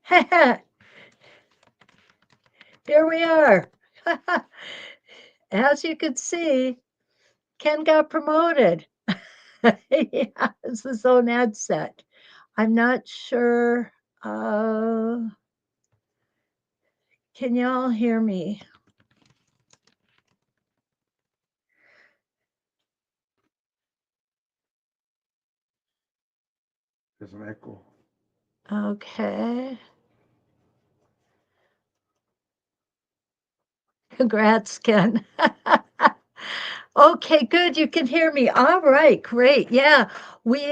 Here we are. As you can see, Ken got promoted. He has his own headset. I'm not sure. Uh, can y'all hear me? There's an echo. Okay. Congrats, Ken. Okay, good. You can hear me. All right, great. Yeah, we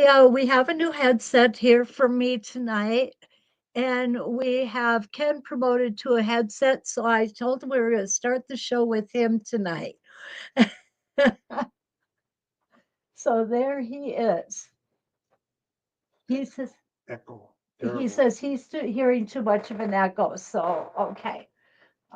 have a new headset here for me tonight, and we have Ken promoted to a headset. So I told him we were going to start the show with him tonight. So there he is. He says Echo. he Terrible. says he's hearing too much of an echo. So okay,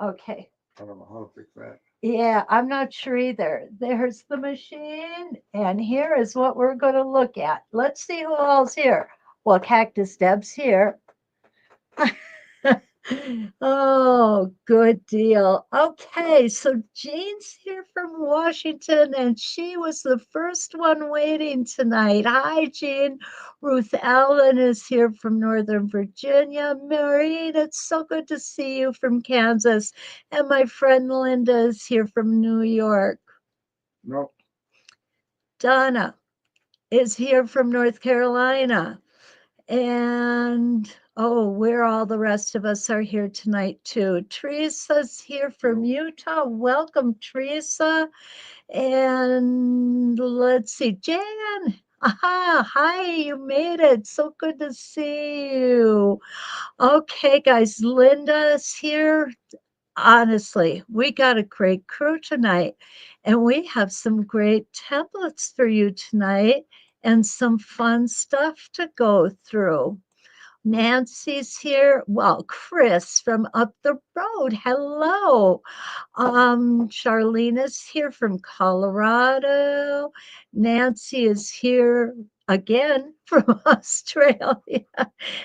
okay. I don't know how to fix that. Yeah, I'm not sure either. There's the machine, and here is what we're going to look at. Let's see who all's here. Well, Cactus Deb's here. Oh, good deal. Okay, so Jean's here from Washington, and she was the first one waiting tonight. Hi, Jean. Ruth Allen is here from Northern Virginia. Maureen, it's so good to see you from Kansas. And my friend Linda is here from New York. No, Donna is here from North Carolina. And oh, where all the rest of us are here tonight too. Teresa's here from no. Utah. Welcome, Teresa. And let's see, Jan. Aha, hi, you made it. So good to see you. Okay, guys, Linda's here. Honestly, we got a great crew tonight, and we have some great templates for you tonight and some fun stuff to go through. Nancy's here. Well, Chris from up the road. Hello. Charlene is here from Colorado. Nancy is here again from Australia.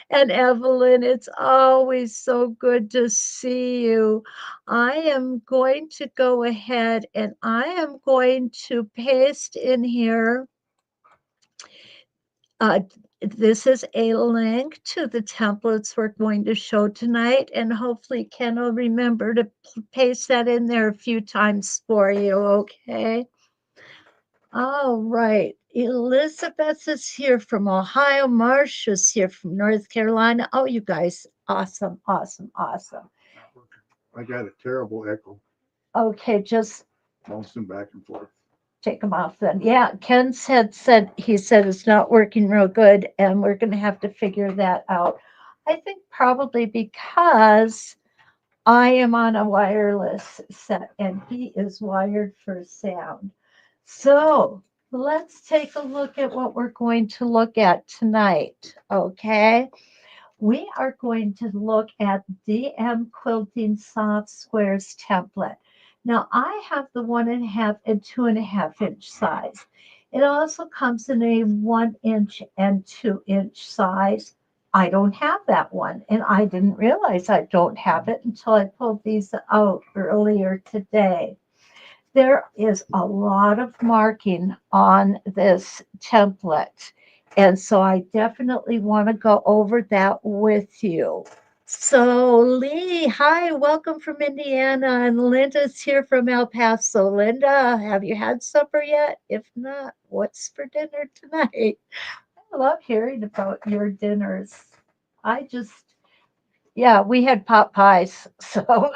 And Evelyn, it's always so good to see you. I am going to go ahead and I am going to paste in here uh, this is a link to the templates we're going to show tonight, and hopefully Ken will remember to paste that in there a few times for you, okay? All right. Elizabeth is here from Ohio. Marcia's here from North Carolina. Oh, you guys, awesome, awesome, awesome. Not working. I got a terrible echo. Okay, just Bouncing back and forth. take them off then. Yeah, Ken said he said it's not working real good, and we're going to have to figure that out. I think probably because I am on a wireless set and he is wired for sound. So let's take a look at what we're going to look at tonight. Okay. We are going to look at DM Quilting Soft Squares template. Now I have the 1.5 and 2.5 inch size. It also comes in a 1 inch and 2 inch size. I don't have that one, and I didn't realize I don't have it until I pulled these out earlier today. There is a lot of marking on this template. And so I definitely want to go over that with you. So, Lee, hi, welcome from Indiana. And Linda's here from El Paso. Linda, have you had supper yet? If not, what's for dinner tonight? I love hearing about your dinners. I just, yeah, we had pot pies. So,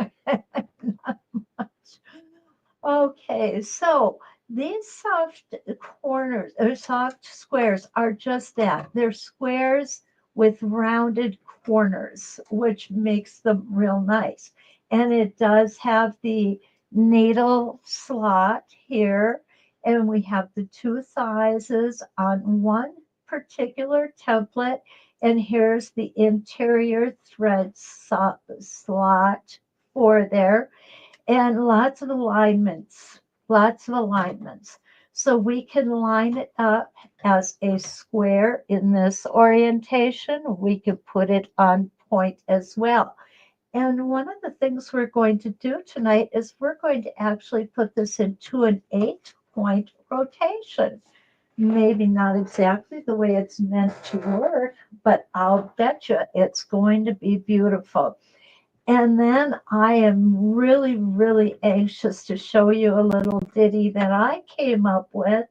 okay, so these soft corners or soft squares are just that. They're squares with rounded corners, which makes them real nice. And it does have the needle slot here, and we have the two sizes on one particular template. And here's the interior thread slot for there and lots of alignments. So we can line it up as a square in this orientation. We could put it on point as well. And one of the things we're going to do tonight is we're going to actually put this into an 8 point rotation. Maybe not exactly the way it's meant to work, but I'll bet you it's going to be beautiful. And then I am really, really anxious to show you a little ditty that I came up with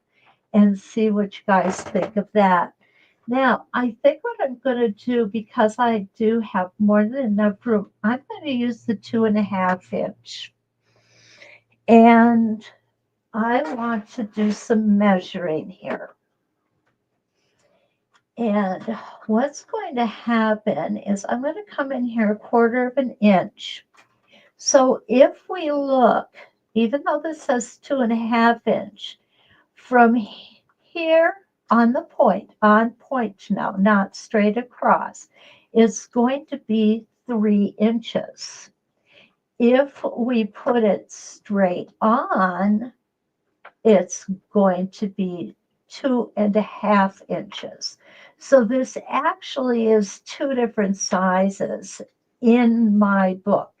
and see what you guys think of that. Now, I think what I'm going to do, because I do have more than enough room, I'm going to use the 2.5 inch. And I want to do some measuring here. And what's going to happen is I'm going to come in here 1/4 of an inch. So if we look, even though this says 2.5 inch, from here on point now, not straight across, is going to be 3 inches. If we put it straight on, it's going to be 2.5 inches. So this actually is two different sizes in my book,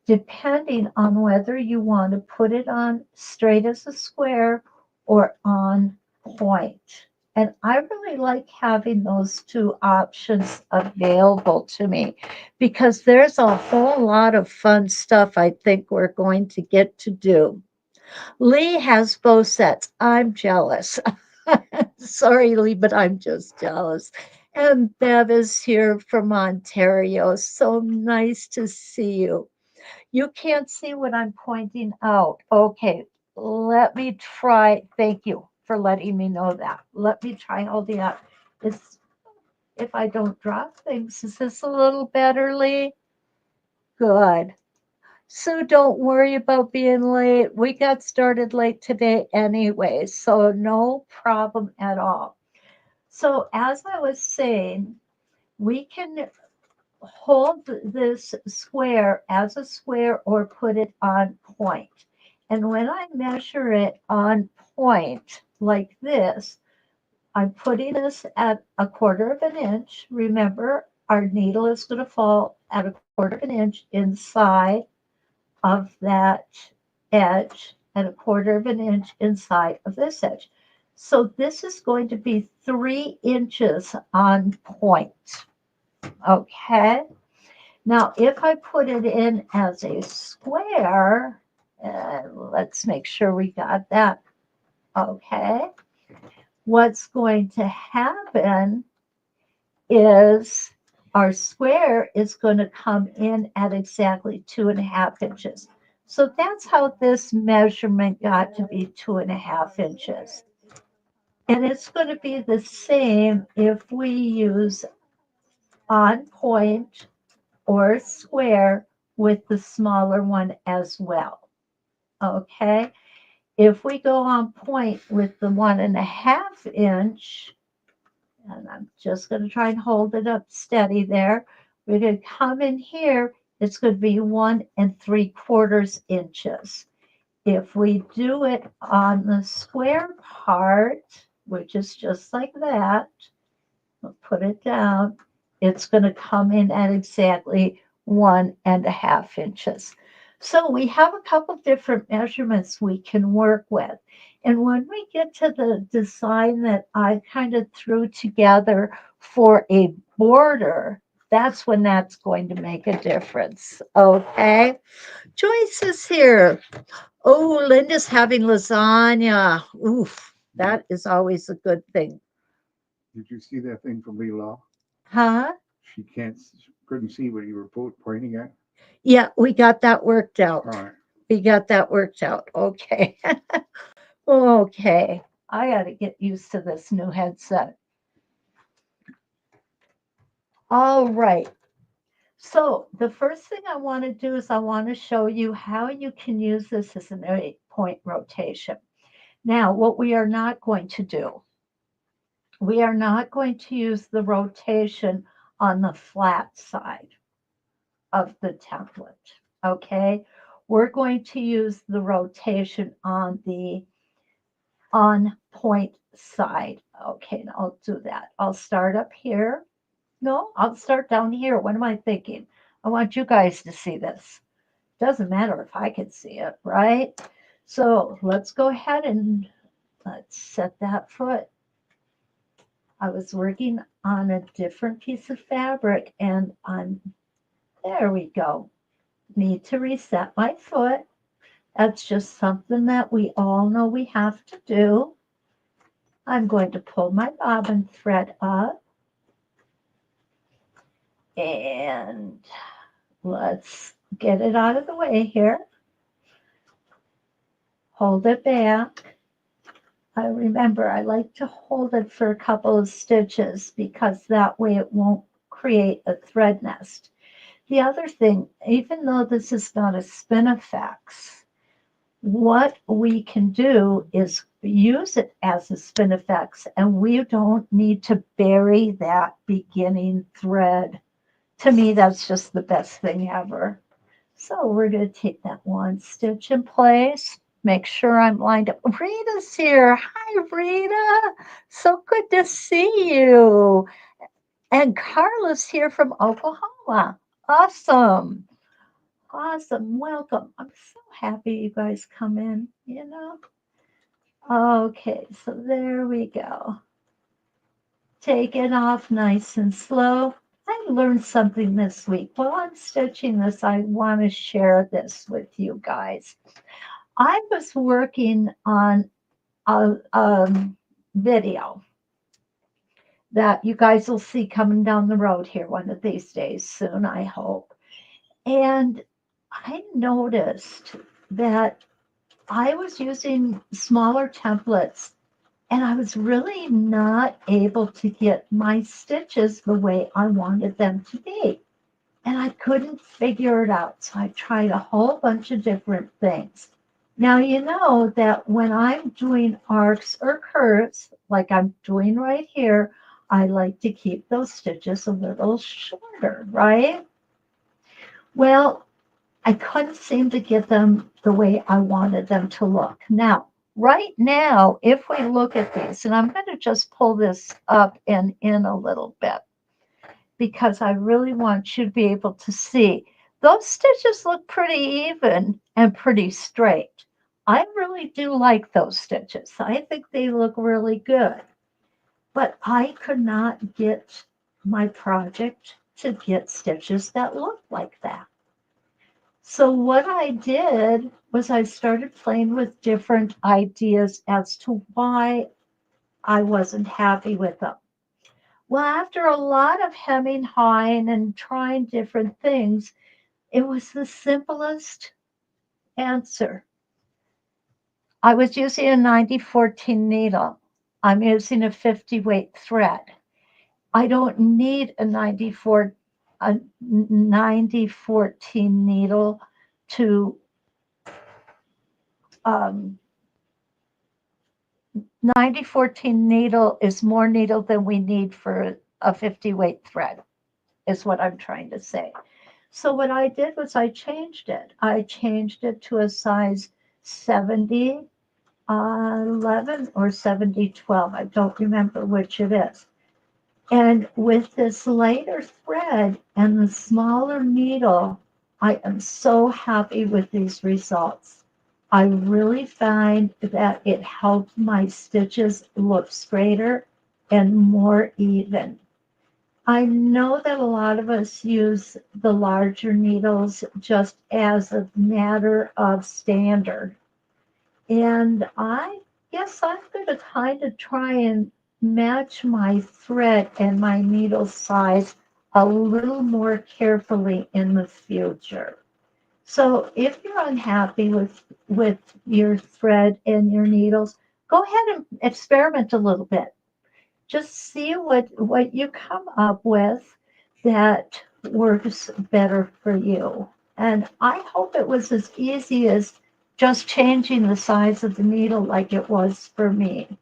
depending on whether you want to put it on straight as a square or on point. And I really like having those two options available to me because there's a whole lot of fun stuff I think we're going to get to do. Lee has both sets. I'm jealous. Sorry, Lee, but I'm just jealous. And Bev is here from Ontario. So nice to see you. You can't see what I'm pointing out. Okay, let me try. Thank you for letting me know that. Let me try holding up. Is if I don't drop things, is this a little better, Lee? Good. So don't worry about being late. We got started late today anyway, so no problem at all. So as I was saying, we can hold this square as a square or put it on point. And when I measure it on point like this, I'm putting this at 1/4 of an inch. Remember, our needle is going to fall at 1/4 of an inch inside of that edge and 1/4 of an inch inside of this edge. So this is going to be 3 inches on point. Okay. Now, if I put it in as a square, let's make sure we got that. Okay. What's going to happen is our square is going to come in at exactly 2.5 inches. So that's how this measurement got to be 2.5 inches. And it's going to be the same if we use on point or square with the smaller one as well. Okay. If we go on point with the 1.5 inch, and I'm just going to try and hold it up steady there. We're going to come in here. It's going to be 1 3/4 inches. If we do it on the square part, which is just like that, we'll put it down. It's going to come in at exactly 1.5 inches. So we have a couple different measurements we can work with. And when we get to the design that I kind of threw together for a border, that's when that's going to make a difference. Okay. Joyce is here. Oh, Linda's having lasagna. Oof, that is always a good thing. Did you see that thing from Lee Law? Huh? She couldn't see what you were pointing at. Yeah, we got that worked All out. right. We got that worked out. Okay. Okay. I got to get used to this new headset. All right. So the first thing I want to do is I want to show you how you can use this as an 8 point rotation. Now, what we are not going to do, we are not going to use the rotation on the flat side of the template. Okay. We're going to use the rotation on the on point side. Okay, and I'll do that. I'll start up here No, I'll start down here. What am I thinking? I want you guys to see this. Doesn't matter if I can see it, right? So let's go ahead and let's set that foot. I was working on a different piece of fabric and there we go. Need to reset my foot. That's just something that we all know we have to do. I'm going to pull my bobbin thread up and let's get it out of the way here. Hold it back. I remember I like to hold it for a couple of stitches because that way it won't create a thread nest. The other thing, even though this is not a spinifex, what we can do is use it as a spinifex and we don't need to bury that beginning thread. To me, that's just the best thing ever. So we're going to take that one stitch in place. Make sure I'm lined up. Rita's here. Hi, Rita. So good to see you. And Carla's here from Oklahoma. Awesome. Awesome. Welcome. I'm so happy you guys come in. Okay, so there we go. Take it off nice and slow. I learned something this week. While I'm stitching this, I want to share this with you guys. I was working on a video that you guys will see coming down the road here one of these days soon, I hope. And I noticed that I was using smaller templates and I was really not able to get my stitches the way I wanted them to be. And I couldn't figure it out. So I tried a whole bunch of different things. Now, you know that when I'm doing arcs or curves, like I'm doing right here, I like to keep those stitches a little shorter, right? Well, I couldn't seem to get them the way I wanted them to look. Now, right now, if we look at these, and I'm going to just pull this up and in a little bit because I really want you to be able to see. Those stitches look pretty even and pretty straight. I really do like those stitches. I think they look really good. But I could not get my project to get stitches that look like that. So what I did was I started playing with different ideas as to why I wasn't happy with them. Well, after a lot of hemming, hawing, and trying different things, it was the simplest answer. I was using a 9014 needle. I'm using a 50 weight thread. I don't need a 9014 needle to um, 9014 needle is more needle than we need for a 50 weight thread, is what I'm trying to say. So what I did was I changed it. I changed it to a size 70 11 or 70 12. I don't remember which it is. And with this lighter thread and the smaller needle, I am so happy with these results. I really find that it helps my stitches look straighter and more even. I know that a lot of us use the larger needles just as a matter of standard. And I guess I'm going to kind of try and match my thread and my needle size a little more carefully in the future. So if you're unhappy with your thread and your needles, go ahead and experiment a little bit. Just see what you come up with that works better for you. And I hope it was as easy as just changing the size of the needle like it was for me.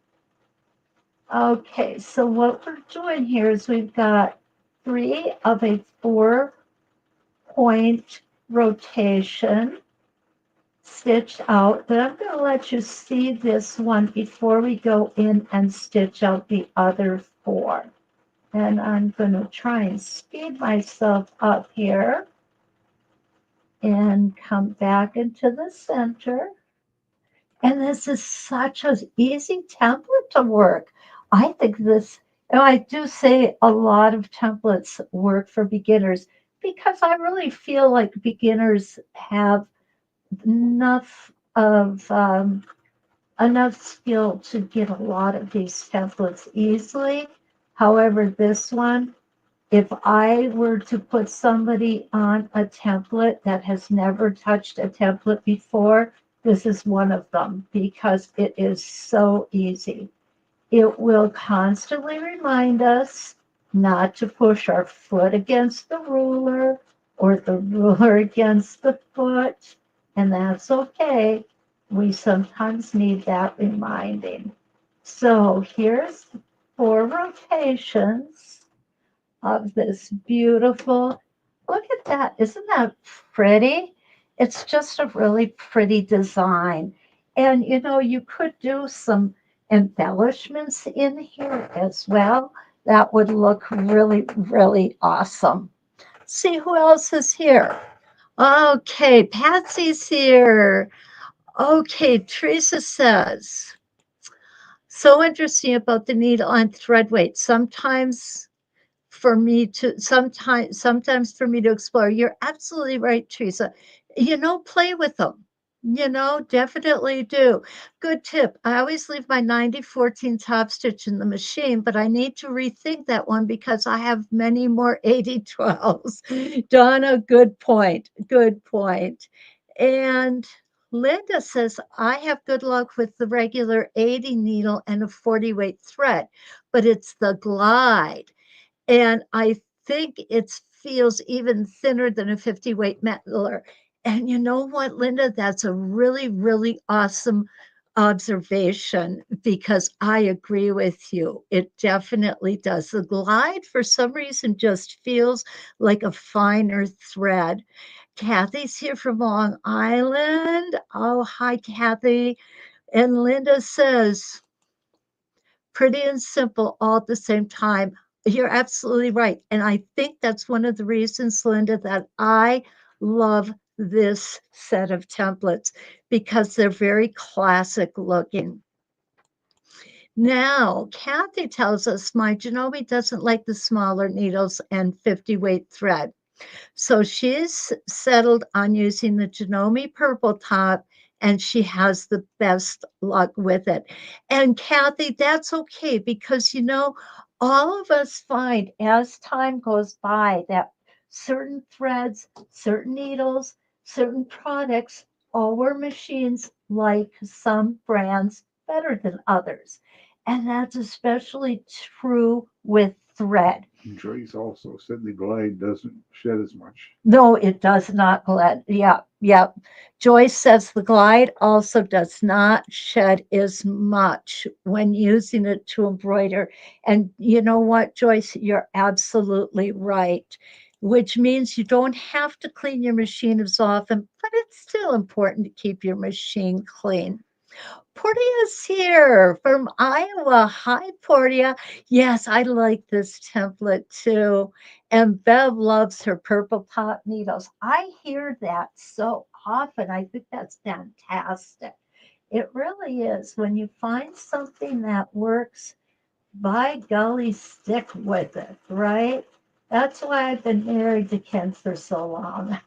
Okay, so what we're doing here is we've got 3 of a 4-point rotation stitched out, but I'm going to let you see this one before we go in and stitch out the other 4. And I'm going to try and speed myself up here and come back into the center. And this is such an easy template to work. I think this, and I do say a lot of templates work for beginners because I really feel like beginners have enough of enough skill to get a lot of these templates easily. However, this one, if I were to put somebody on a template that has never touched a template before, this is one of them because it is so easy. It will constantly remind us not to push our foot against the ruler or the ruler against the foot, and that's okay. We sometimes need that reminding. So here's 4 rotations of this beautiful. Look at that. Isn't that pretty? It's just a really pretty design. And you know, you could do some embellishments in here as well. That would look really, really awesome. See who else is here. Okay, Patsy's here. Okay, Teresa says, so interesting about the needle and thread weight. Sometimes for me to explore. You're absolutely right, Teresa. Play with them. Definitely do. Good tip. I always leave my 90/14 top stitch in the machine, but I need to rethink that one because I have many more 80/12s. Donna, good point. Good point. And Linda says, I have good luck with the regular 80 needle and a 40 weight thread, but it's the glide. And I think it feels even thinner than a 50 weight mantler. And you know what, Linda? That's a really, really awesome observation because I agree with you. It definitely does. The glide, for some reason, just feels like a finer thread. Kathy's here from Long Island. Oh, hi, Kathy. And Linda says, pretty and simple all at the same time. You're absolutely right. And I think that's one of the reasons, Linda, that I love this set of templates because they're very classic looking. Now, Kathy tells us my Janome doesn't like the smaller needles and 50 weight thread. So she's settled on using the Janome purple top and she has the best luck with it. And Kathy, that's okay because all of us find as time goes by that certain threads, certain needles, certain products, our machines like some brands better than others. And that's especially true with thread. Joyce also said the glide doesn't shed as much. No, it does not, Glenn. Yeah, yeah. Joyce says the glide also does not shed as much when using it to embroider. And you know what, Joyce? You're absolutely right, which means you don't have to clean your machine as often, but it's still important to keep your machine clean. Portia's here from Iowa. Hi, Portia. Yes, I like this template too. And Bev loves her purple pot needles. I hear that so often. I think that's fantastic. It really is. When you find something that works, by golly, stick with it, right? That's why I've been married to Ken for so long.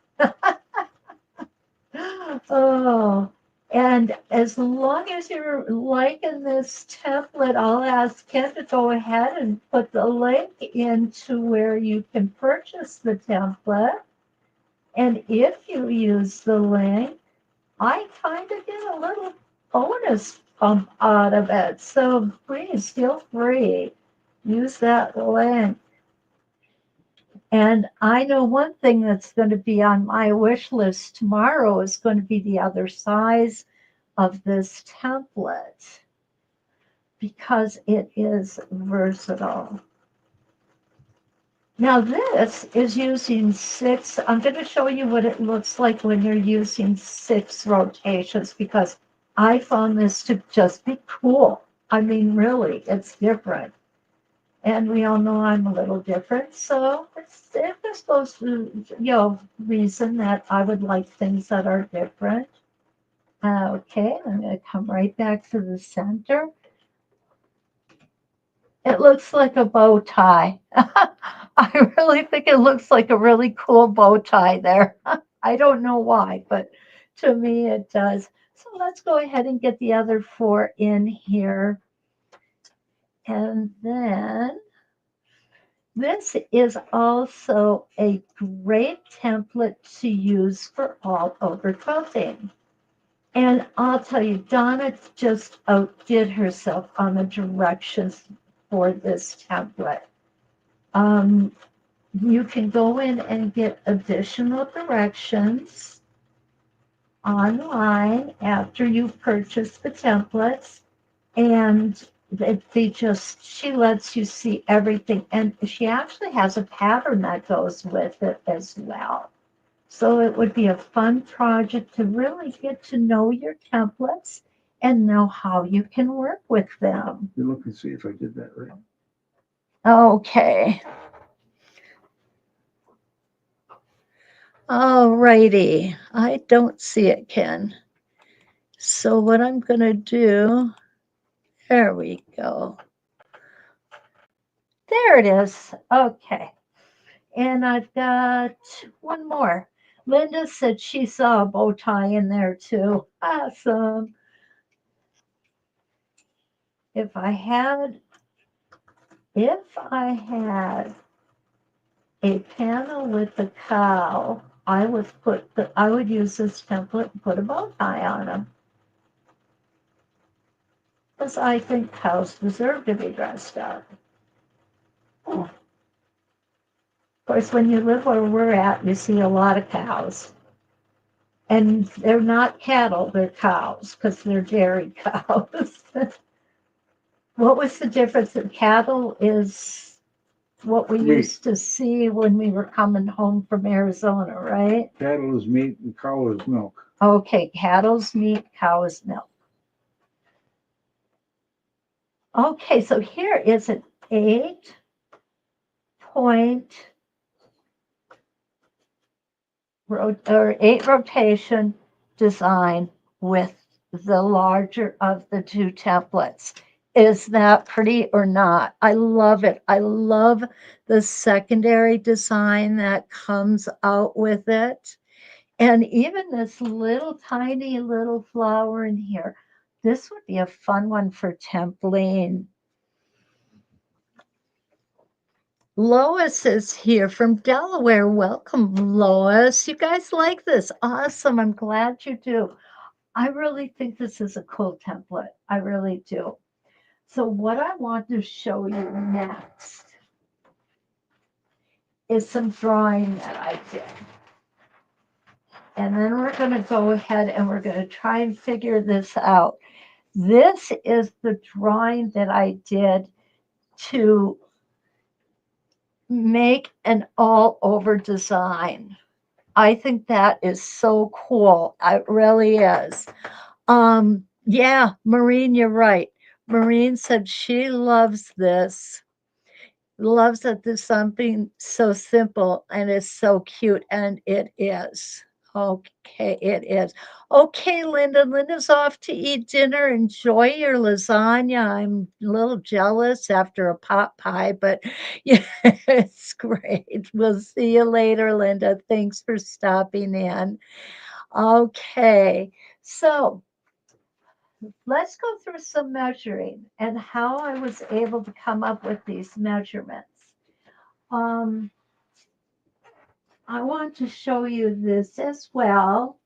Oh, and as long as you're liking this template, I'll ask Ken to go ahead and put the link into where you can purchase the template. And if you use the link, I kind of get a little bonus pump out of it. So please feel free, use that link. And I know one thing that's going to be on my wish list tomorrow is going to be the other size of this template because it is versatile. Now this is using 6. I'm going to show you what it looks like when you're using 6 rotations because I found this to just be cool. I mean, really, it's different. And we all know I'm a little different. So if this goes to, reason that I would like things that are different. Okay, I'm going to come right back to the center. It looks like a bow tie. I really think it looks like a really cool bow tie there. I don't know why, but to me it does. So let's go ahead and get the other four in here. And then this is also a great template to use for all over quilting. And I'll tell you, Donna just outdid herself on the directions for this template. Um, you can go in and get additional directions online after you've purchased the templates, and she lets you see everything, and she actually has a pattern that goes with it as well. So it would be a fun project to really get to know your templates and know how you can work with them. You look and see if I did that right. Okay. All righty. I don't see it, Ken. So what I'm going to do, there we go. There it is. Okay. And I've got one more. Linda said she saw a bow tie in there too. Awesome. If I had, if I had a panel with a cow, I would use this template and put a bow tie on them. Because I think cows deserve to be dressed up. Of course, when you live where we're at, you see a lot of cows. And they're not cattle, they're cows, because they're dairy cows. What was the difference? That cattle is what we Meat. used to see when we were coming home from Arizona, right? Cattle is meat and cow is milk. Okay, cattle's meat, cow's milk. Okay, so here is an 8-point or 8 rotation design with the larger of the two templates. Is that pretty or not? I love it. I love the secondary design that comes out with it. And even this little tiny little flower in here. This would be a fun one for templing. Lois is here from Delaware. Welcome, Lois. You guys like this? Awesome. I'm glad you do. I really think this is a cool template. I really do. So what I want to show you next is some drawing that I did. And then we're going to go ahead and we're going to try and figure this out. This is the drawing that I did to make an all over design. I think that is so cool. It really is. Yeah, Maureen, you're right. Maureen said she loves this, loves that there's something so simple and is so cute, and it is. Okay, it is. Okay, Linda. Linda's off to eat dinner. Enjoy your lasagna. I'm a little jealous after a pot pie, but yeah, it's great. We'll see you later, Linda. Thanks for stopping in. Okay, so let's go through some measuring and how I was able to come up with these measurements. Um, I want to show you this as well.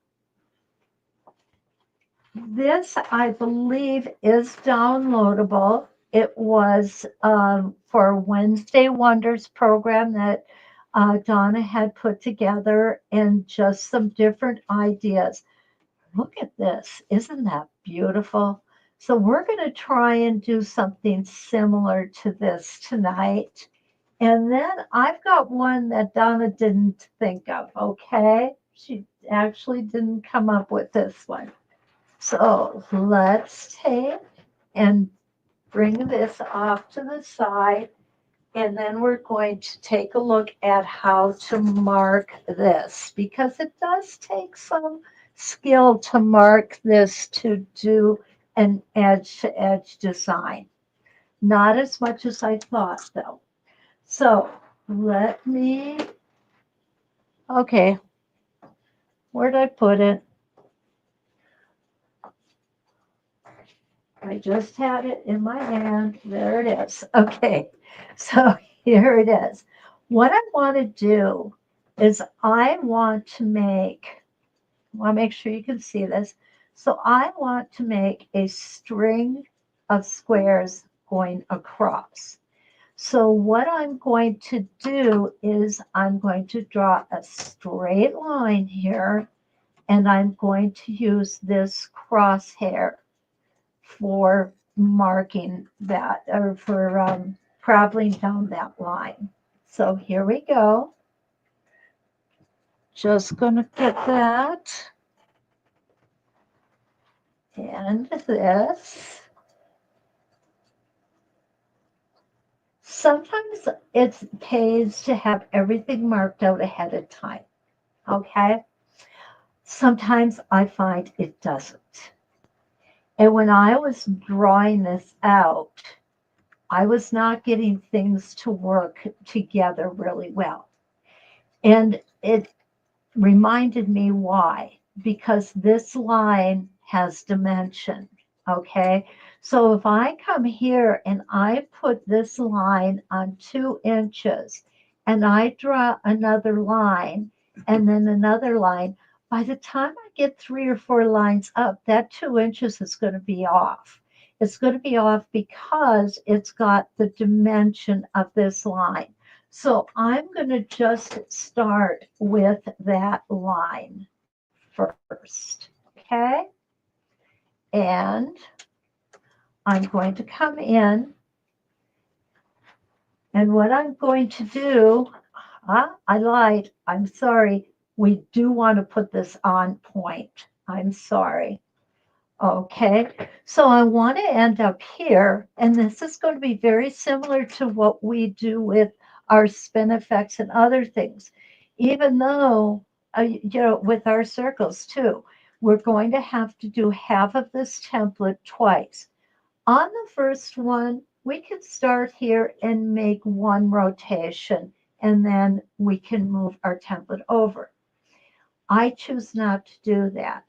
This, I believe, is downloadable. It was for Wednesday Wonders program that Donna had put together, and just some different ideas. Look at this. Isn't that beautiful? So we're going to try and do something similar to this tonight. And then I've got one that Donna didn't think of, okay? She actually didn't come up with this one. So let's take and bring this off to the side. And then we're going to take a look at how to mark this because it does take some skill to mark this to do an edge to edge design. Not as much as I thought though. So let me, okay, where'd I put it? I just had it in my hand. There it is. Okay, so here it is. What I want to do is I want to make sure you can see this. So I want to make a string of squares going across. So what I'm going to do is I'm going to draw a straight line here, and I'm going to use this crosshair for marking that or for traveling down that line. So here we go. Just going to get that and this. Sometimes it pays to have everything marked out ahead of time. Okay. Sometimes I find it doesn't. And when I was drawing this out, I was not getting things to work together really well. And it reminded me why. Because this line has dimension. Okay. So if I come here and I put this line on 2 inches and I draw another line and then another line, by the time I get 3 or 4 lines up, that 2 inches is going to be off. It's going to be off because it's got the dimension of this line. So I'm going to just start with that line first, okay? And I'm going to come in, and what I'm going to do, I lied, I'm sorry. We do want to put this on point. I'm sorry. Okay, so I want to end up here, and this is going to be very similar to what we do with our spin effects and other things, even though, with our circles too, we're going to have to do half of this template twice. On the first one, we can start here and make one rotation, and then we can move our template over. I choose not to do that.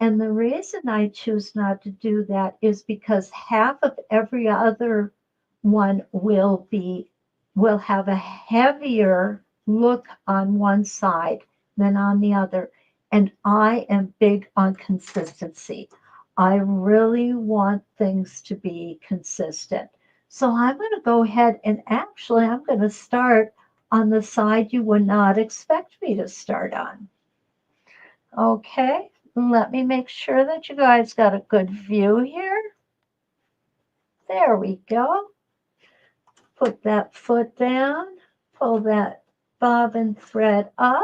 And the reason I choose not to do that is because half of every other one will have a heavier look on one side than on the other. And I am big on consistency. I really want things to be consistent. So I'm going to go ahead and actually I'm going to start on the side you would not expect me to start on. Okay, let me make sure that you guys got a good view here. There we go. Put that foot down, pull that bobbin thread up.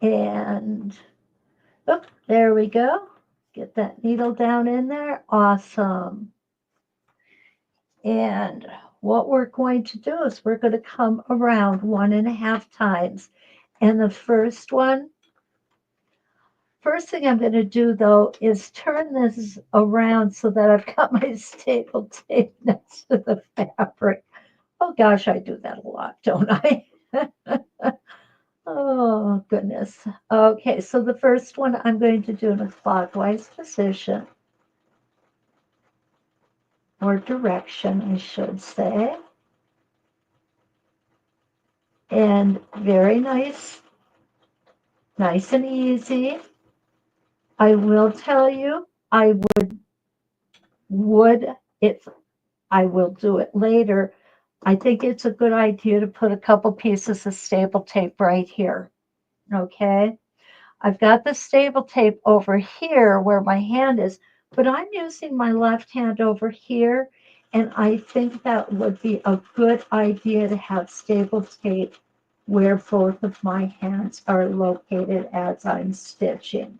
And oh, there we go. Get that needle down in there. Awesome. And what we're going to do is we're going to come around 1.5 times. And the first thing I'm going to do though is turn this around so that I've got my staple tape next to the fabric. Oh gosh, I do that a lot, don't I? Oh goodness. Okay, so the first one I'm going to do in a clockwise position or direction, I should say. And very nice, nice and easy. I will tell you, I would if I will do it later. I think it's a good idea to put a couple pieces of staple tape right here. Okay. I've got the staple tape over here where my hand is, but I'm using my left hand over here. And I think that would be a good idea to have staple tape where both of my hands are located as I'm stitching.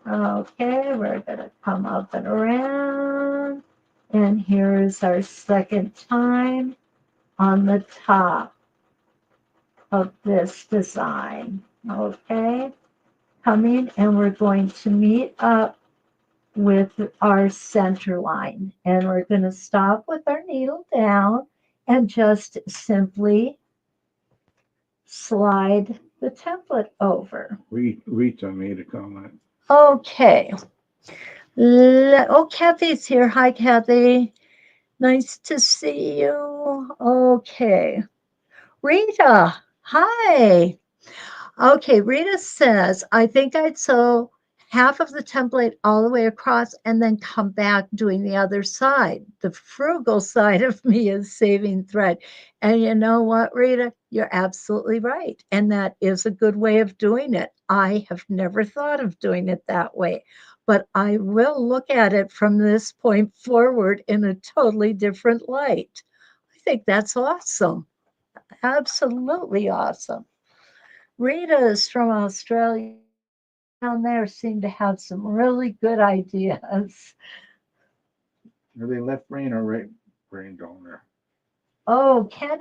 Okay, we're gonna come up and around. And here's our second time on the top of this design. Okay, coming and we're going to meet up with our center line and we're going to stop with our needle down and just simply slide the template over. Rita made a comment. Okay. Oh, Kathy's here. Hi, Kathy. Nice to see you. Okay. Rita, hi. Okay, Rita says, I think I'd sew half of the template all the way across and then come back doing the other side. The frugal side of me is saving thread. And you know what, Rita? You're absolutely right. And that is a good way of doing it. I have never thought of doing it that way, but I will look at it from this point forward in a totally different light. I think that's awesome. Absolutely awesome. Rita is from Australia. Down there seem to have some really good ideas. Are they left brain or right brain donor? Oh, Ken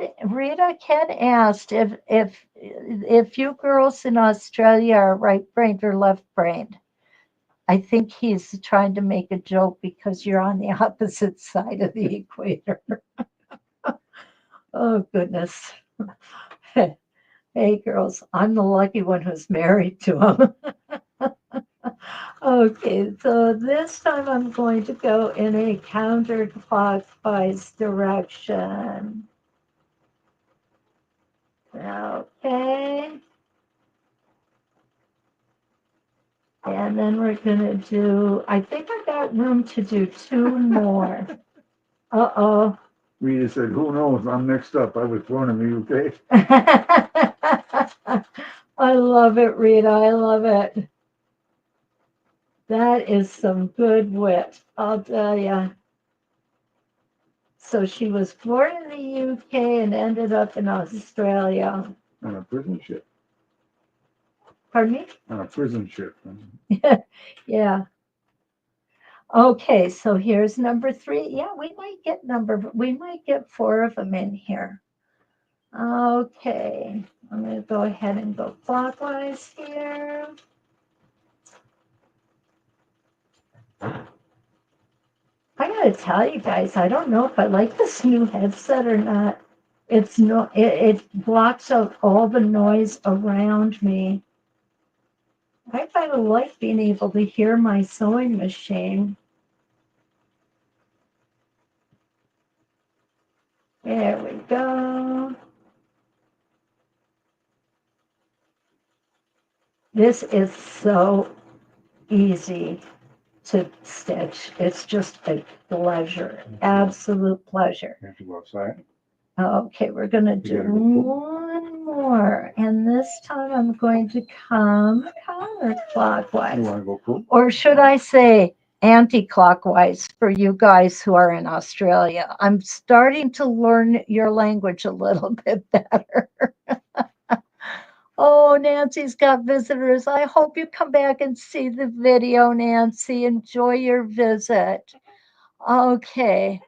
asked if you girls in Australia are right-brained or left-brained. I think he's trying to make a joke because you're on the opposite side of the equator. Oh goodness. Hey girls, I'm the lucky one who's married to him. Okay, so this time I'm going to go in a counterclockwise direction. Okay. And then we're going to do, I think I got room to do two more. Uh-oh. Rita said, who knows? I'm mixed up. I was born in the UK. I love it, Rita. I love it. That is some good wit, I'll tell you. So she was born in the UK and ended up in Australia. On a prison ship. Pardon me? On a prison ship. Yeah. Okay, so here's number 3. Yeah, we might get 4 of them in here. Okay, I'm going to go ahead and go clockwise here. I gotta tell you guys, I don't know if I like this new headset or not. It's no, it blocks out all the noise around me. I kind of like being able to hear my sewing machine. There we go. This is so easy to stitch. It's just a pleasure, absolute pleasure. You have to go outside. Okay, we're going to do one more. And this time I'm going to come You counterclockwise. want to go poop? Or should I say anti-clockwise for you guys who are in Australia? I'm starting to learn your language a little bit better. Oh, Nancy's got visitors. I hope you come back and see the video, Nancy. Enjoy your visit. Okay.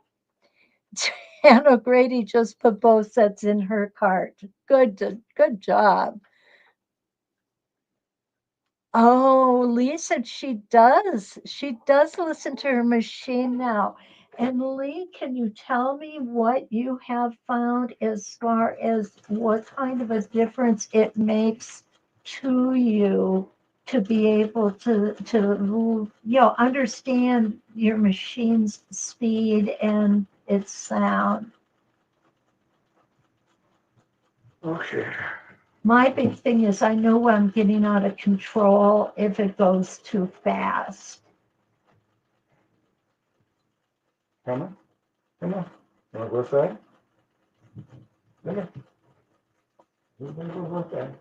Ann O'Grady just put both sets in her cart. Good job. Oh, Lisa, she does. She does listen to her machine now. And Lee, can you tell me what you have found as far as what kind of a difference it makes to you to be able to understand your machine's speed and its sound? Okay. My big thing is I know I'm getting out of control if it goes too fast. Come on. Come on. You want to go outside? Come on. You want to go outside?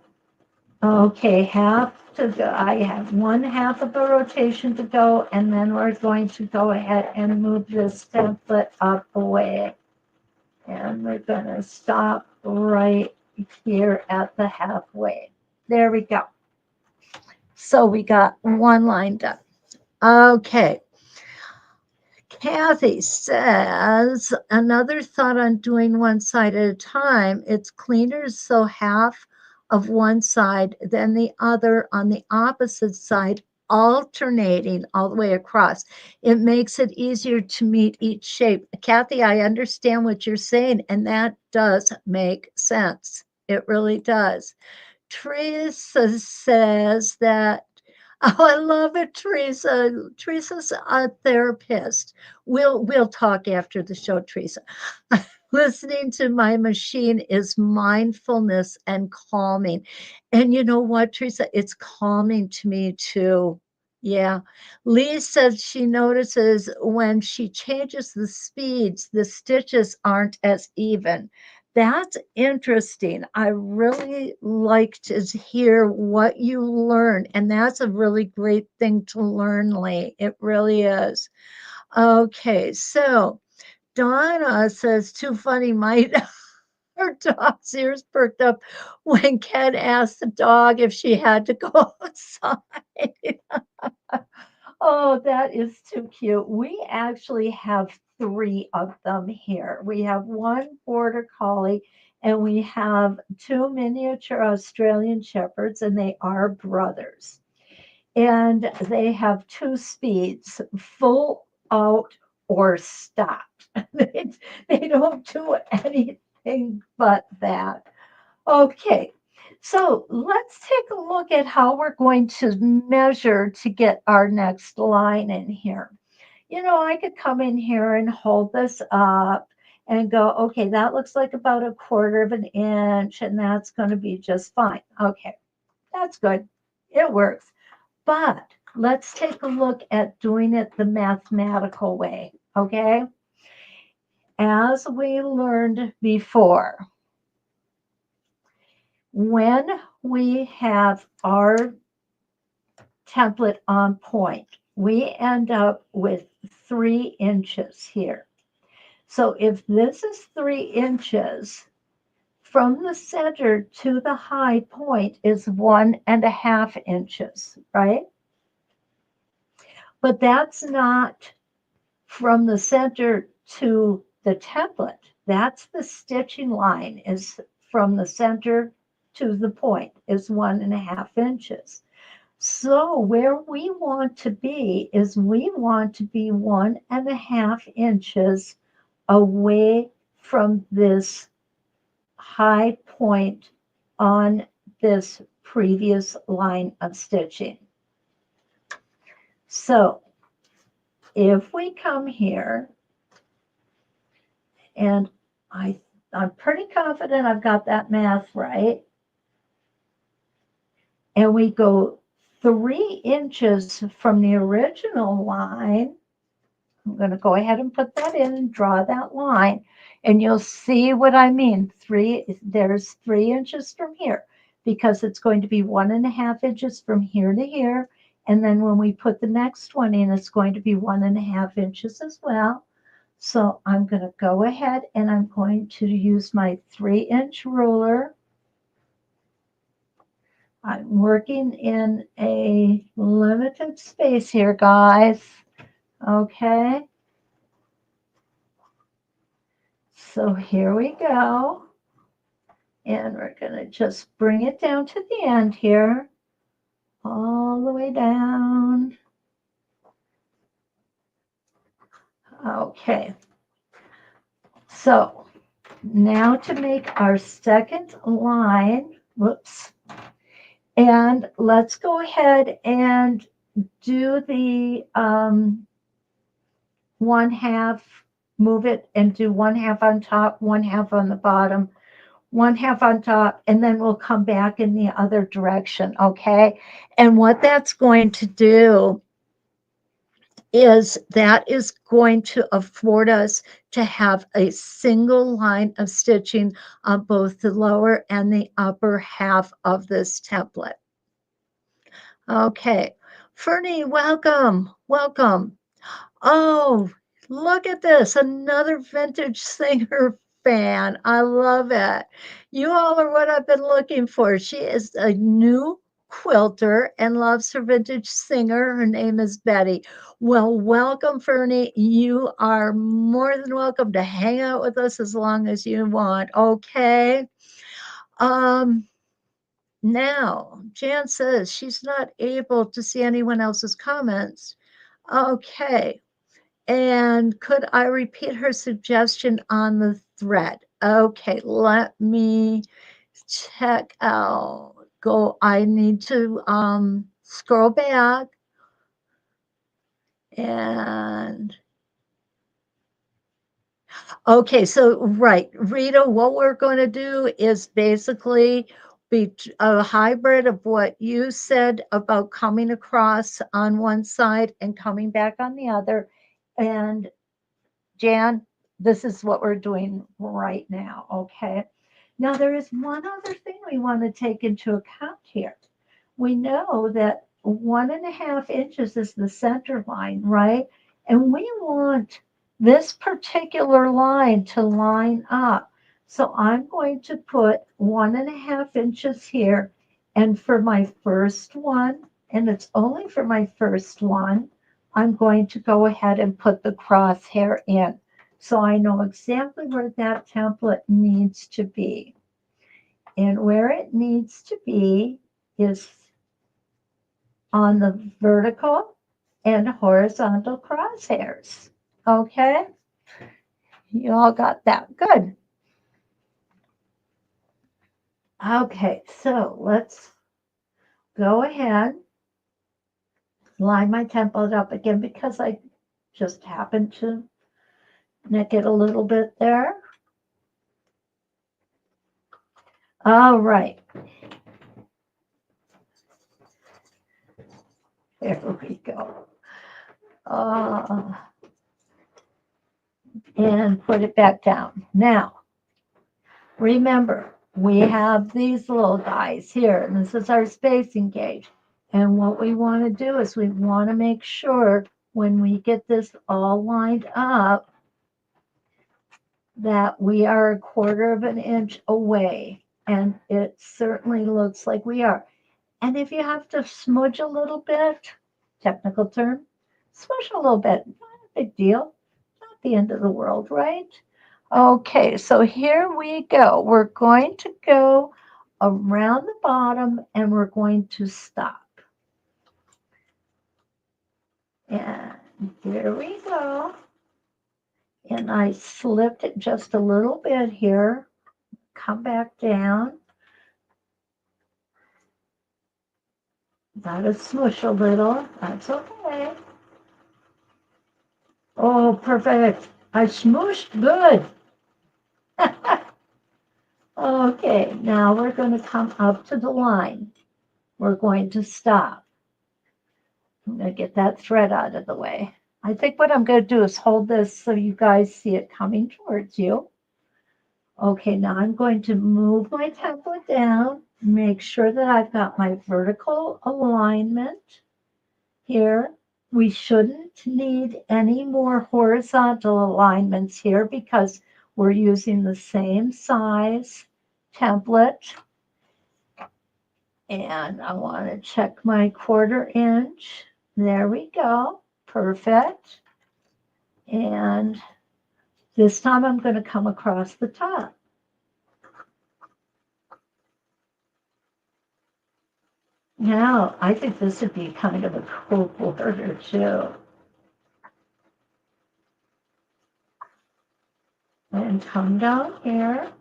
Okay, half to go. I have one half of the rotation to go, and then we're going to go ahead and move this template up away. And we're going to stop right here at the halfway. There we go. So we got one line done. Okay. Kathy says, another thought on doing one side at a time. It's cleaner so half of one side, then the other on the opposite side, alternating all the way across. It makes it easier to meet each shape. Kathy, I understand what you're saying, and that does make sense. It really does. Teresa says that, oh, I love it, Teresa. Teresa's a therapist. We'll talk after the show, Teresa. Listening to my machine is mindfulness and calming. And you know what, Teresa? It's calming to me too. Yeah. Lee says she notices when she changes the speeds, the stitches aren't as even. That's interesting. I really like to hear what you learn, and that's a really great thing to learn, Lee. It really is. Okay, so Donna says, too funny, my her dog's ears perked up when Ken asked the dog if she had to go outside. Oh, that is too cute. We actually have three of them here. We have one border collie and we have two miniature Australian shepherds, and they are brothers. And they have two speeds, full out or stop. they, they don't do anything but that. Okay, so let's take a look at how we're going to measure to get our next line in here. You know, I could come in here and hold this up and go, okay, that looks like about a quarter of an inch, and that's going to be just fine. Okay, that's good. It works. But let's take a look at doing it the mathematical way, okay? As we learned before, when we have our template on point, we end up with 3 inches here. So if this is 3 inches, from the center to the high point is 1.5 inches, right? But that's not from the center to the template. That's the stitching line is from the center to the point is 1.5 inches. So where we want to be is we want to be 1.5 inches away from this high point on this previous line of stitching. So if we come here, and I'm pretty confident I've got that math right, and we go 3 inches from the original line, I'm going to go ahead and put that in and draw that line, and you'll see what I mean. There's 3 inches from here because it's going to be 1.5 inches from here to here. And then when we put the next one in, it's going to be 1.5 inches as well. So I'm going to go ahead and I'm going to use my 3-inch ruler. I'm working in a limited space here, guys. Okay. So here we go. And we're going to just bring it down to the end here, all the way down. Okay. So now to make our second line, whoops, and let's go ahead and do the 1/2, move it and do 1/2 on top, 1/2 on the bottom, 1/2 on top, and then we'll come back in the other direction, okay? And what that's going to do is that is going to afford us to have a single line of stitching on both the lower and the upper half of this template. Okay, Fernie, welcome, welcome. Oh, look at this, another vintage singer fan. I love it. You all are what I've been looking for. She is a new quilter and loves her vintage singer. Her name is Betty. Well, welcome, Fernie. You are more than welcome to hang out with us as long as you want. Okay. Um, Now, Jan says she's not able to see anyone else's comments. Okay. And could I repeat her suggestion on the thread? Okay, let me check out. Go. I need to scroll back and okay, so right, Rita, what we're going to do is basically be a hybrid of what you said about coming across on one side and coming back on the other. And Jan, this is what we're doing right now, okay? Now, there is one other thing we want to take into account here. We know that 1.5 inches is the center line, right? And we want this particular line to line up. So I'm going to put 1.5 inches here. And for my first one, and it's only for my first one, I'm going to go ahead and put the crosshair in. So I know exactly where that template needs to be. And where it needs to be is on the vertical and horizontal crosshairs. Okay? You all got that. Good. Okay, so let's go ahead, line my template up again because I just happened to nick it a little bit there. All right. There we go. And put it back down. Now, remember, we have these little guys here, and this is our spacing gauge. And what we want to do is we want to make sure when we get this all lined up that we are 1/4 inch away. And it certainly looks like we are. And if you have to smudge a little bit, technical term, smudge a little bit, not a big deal, not the end of the world, right? Okay, so here we go. We're going to go around the bottom and we're going to stop. And here we go. And I slipped it just a little bit here. Come back down. Gotta smoosh a little. That's okay. Oh, perfect. I smooshed good. Okay, now we're going to come up to the line. We're going to stop. I'm going to get that thread out of the way. I think what I'm going to do is hold this so you guys see it coming towards you. Okay, now I'm going to move my template down, make sure that I've got my vertical alignment here. We shouldn't need any more horizontal alignments here because we're using the same size template. And I want to check my 1/4 inch. There we go. Perfect. And this time I'm going to come across the top. Now, I think this would be kind of a cool border too. And come down here,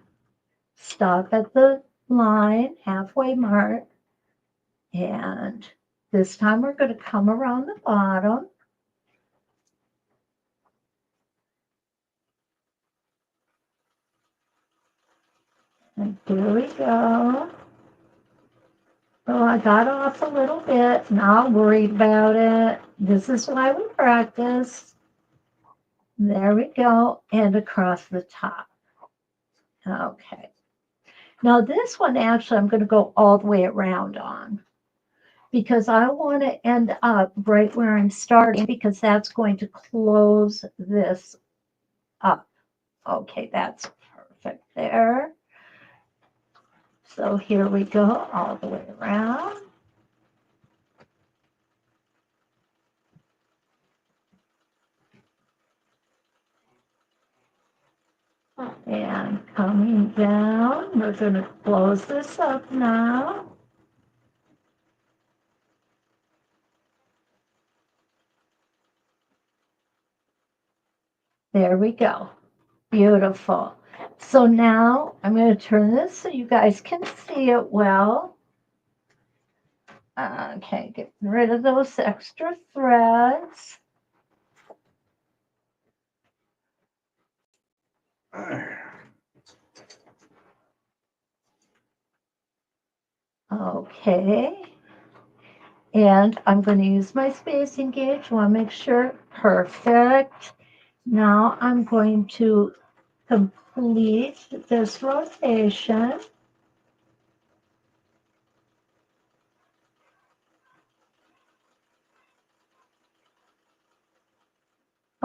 stop at the line, halfway mark. And this time we're going to come around the bottom. And here we go. Oh, I got off a little bit, not worried about it. This is why we practice. There we go, and across the top. Okay. Now this one, actually, I'm going to go all the way around on because I want to end up right where I'm starting because that's going to close this up. Okay, that's perfect there. So here we go all the way around. And coming down, we're going to close this up now. There we go. Beautiful. So now I'm going to turn this so you guys can see it well. Okay, get rid of those extra threads. Okay. And I'm going to use my spacing gauge. Want to make sure. Perfect. Now I'm going to complete this rotation.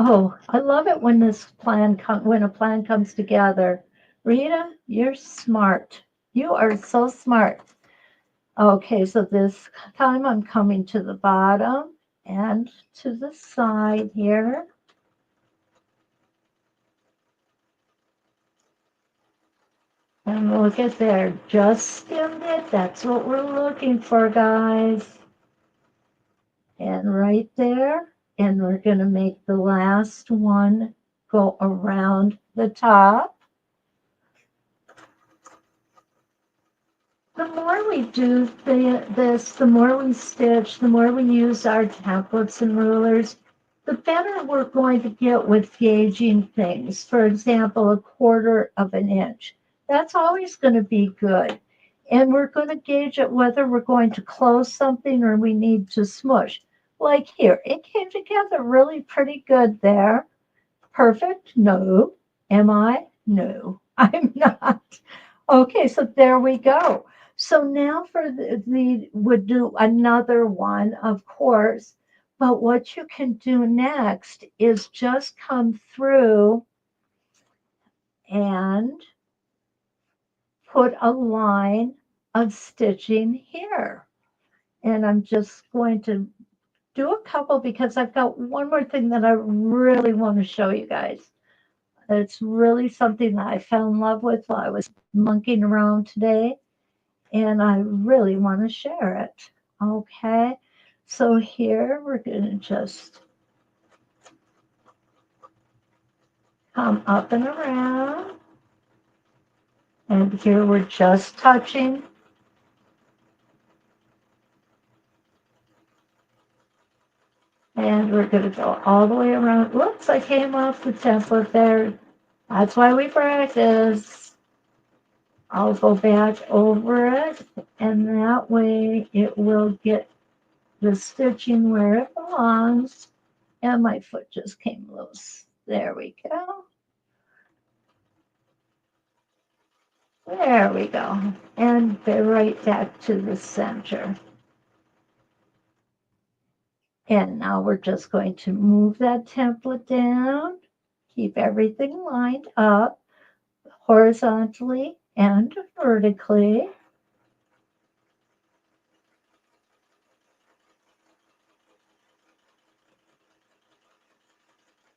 Oh, I love it when when a plan comes together. Rita, you're smart. You are so smart. Okay, so this time I'm coming to the bottom and to the side here. And look at there, just skimmed it. That's what we're looking for, guys. And right there, and we're going to make the last one go around the top. The more we do this, the more we stitch, the more we use our templates and rulers, the better we're going to get with gauging things. For example, 1/4 of an inch. That's always going to be good. And we're going to gauge it whether we're going to close something or we need to smush. Like here, it came together really pretty good there. Perfect? No. Am I? No, I'm not. Okay, so there we go. So now for would do another one, of course, but what you can do next is just come through and put a line of stitching here. And I'm just going to do a couple because I've got one more thing that I really want to show you guys. It's really something that I fell in love with while I was monkeying around today, and I really want to share it. Okay, so here we're going to just come up and around, and here we're just touching. And we're going to go all the way around. Whoops, I came off the template there. That's why we practice. I'll go back over it, and that way it will get the stitching where it belongs. And my foot just came loose. There we go. There we go. And they're right back to the center. And now we're just going to move that template down, keep everything lined up horizontally and vertically.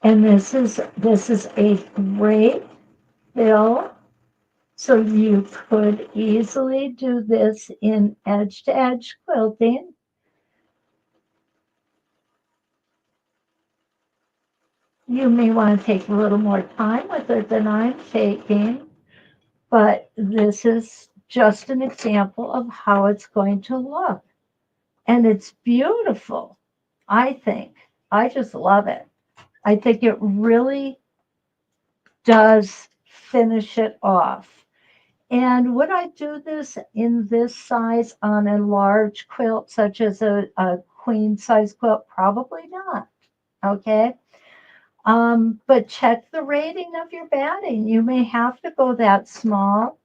And this is a great fill. So you could easily do this in edge to edge quilting. You may want to take a little more time with it than I'm taking, but this is just an example of how it's going to look. And it's beautiful, I think. I just love it. I think it really does finish it off. And would I do this in this size on a large quilt, such as a queen size quilt? Probably not. Okay. But check the rating of your batting. You may have to go that small.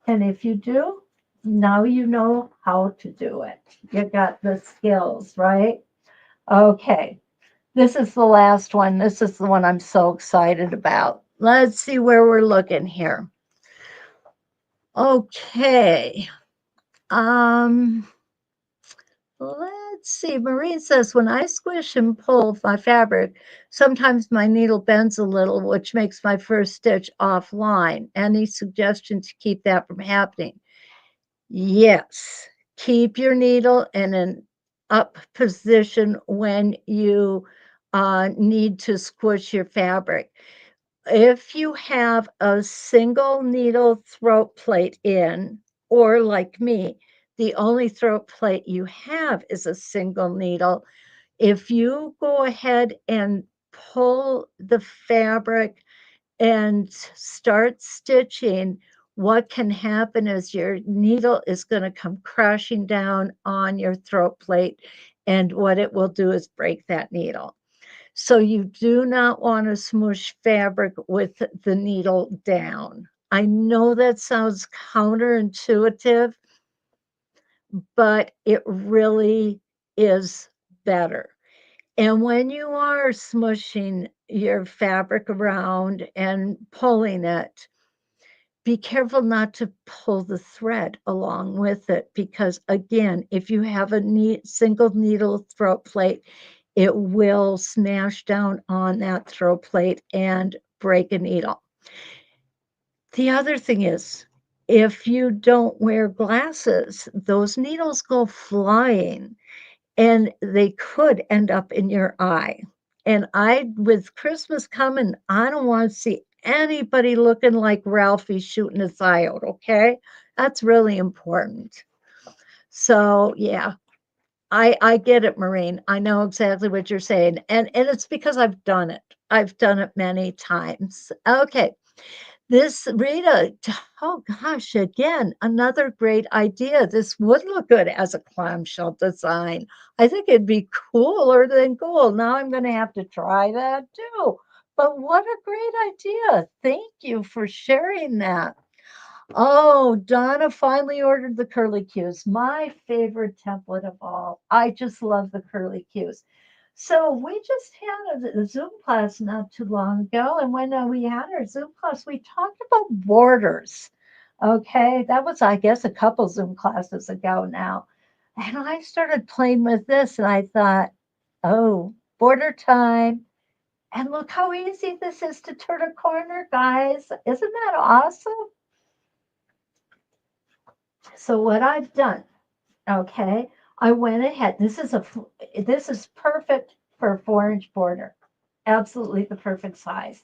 And if you do, now you know how to do it. You got the skills, right? Okay. This is the last one. This is the one I'm so excited about. Let's see where we're looking here. Okay. Um, Let's see. Maureen says, when I squish and pull my fabric, sometimes my needle bends a little, which makes my first stitch offline. Any suggestion to keep that from happening? Yes. Keep your needle in an up position when you need to squish your fabric. If you have a single needle throat plate in, or like me, the only throat plate you have is a single needle, if you go ahead and pull the fabric and start stitching, what can happen is your needle is going to come crashing down on your throat plate, and what it will do is break that needle. So you do not want to smoosh fabric with the needle down. I know that sounds counterintuitive, but it really is better. And when you are smushing your fabric around and pulling it, be careful not to pull the thread along with it, because again, if you have a single needle throat plate, it will smash down on that throat plate and break a needle. The other thing is, if you don't wear glasses, those needles go flying and they could end up in your eye. And with Christmas coming, I don't want to see anybody looking like Ralphie shooting his eye out. Okay. That's really important. So, yeah, I get it, Maureen. I know exactly what you're saying. And it's because I've done it. I've done it many times. Okay. This Rita, oh gosh, again, another great idea. This would look good as a clamshell design. I think it'd be cooler than gold. Now I'm going to have to try that too. But what a great idea. Thank you for sharing that. Oh, Donna finally ordered the curly cues. My favorite template of all. I just love the curly cues. So we just had a Zoom class not too long ago, and when we had our Zoom class, we talked about borders. Okay, that was, I guess, a couple Zoom classes ago now. And I started playing with this, and I thought, oh, border time. And look how easy this is to turn a corner, guys. Isn't that awesome? So what I've done, okay, I went ahead. This is perfect for a 4-inch border. Absolutely the perfect size.